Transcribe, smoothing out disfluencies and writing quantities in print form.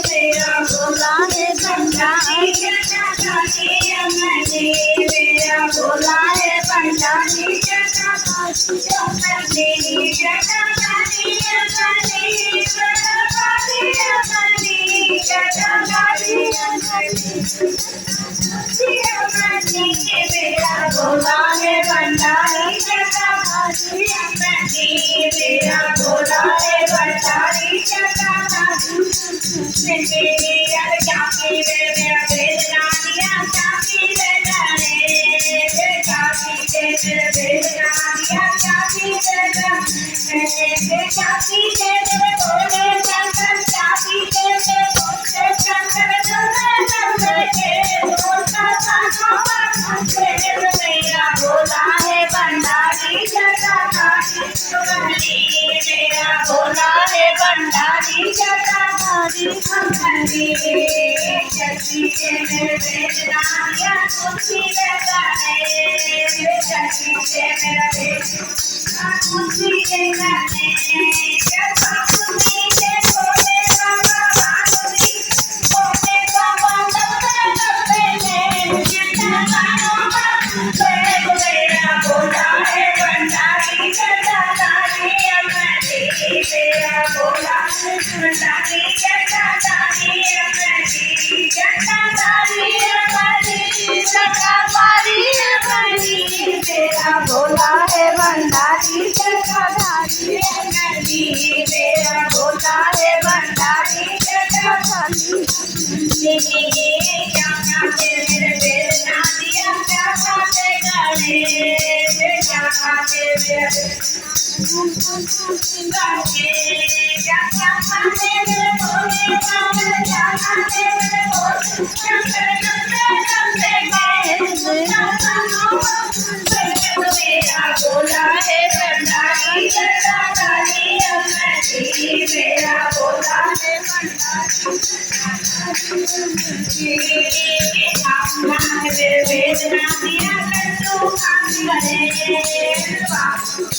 मेरा भोला है भंडारी जटाधारी अमरजी मेरा भोला है भंडारी जटाधारी जटाधारी अमरजी जटाधारी अमरजी जटाधारी अमरजी मेरा भोला है भंडारी जटाधारी अमरजी मेरा भोला है भंडारी जटाधारी मेरी यार चाकी रे मेरा बेदना दिया चाकी रे जाने चाकी रे मेरा बेदना दिया चाकी रे जाने चाकी रे मेरे बोले शंकर चाकी रे मेरे बोले शंकर चलते चलते के बोलता था मेरा भोला है भंडारी जटाधारी मेरा भोला है भंडारी जटाधारी अमरजी चलती है मेरे बेदना दिया खुशी रे जाने चलती है मेरा बेदना खुशी रे जाने जब खुशी से बोले बाबा बाबी बोले बाबा तब मेरा भोला है भंडारी जटाधारी अमरजी मेरा भोला है भंडारी जटाधारी अमरजी जटाधारी अमरजी जटाधारी अमरजी मेरा भोला है भंडारी जटाधारी अमरजी मेरा भोला है भंडारी जटाधारी क्या खाते मेरे बेदना दिया क्या खाते गाने क्या खाते मेरे क्या खाते मेरे भोले शंकर क्या खाते मेरे भोले शंकर चलते चलते मेरा भोला है भंडारी जटाधारी अमरजी मेरा भोला है भंडारी बेदना दिया लड्डू खाने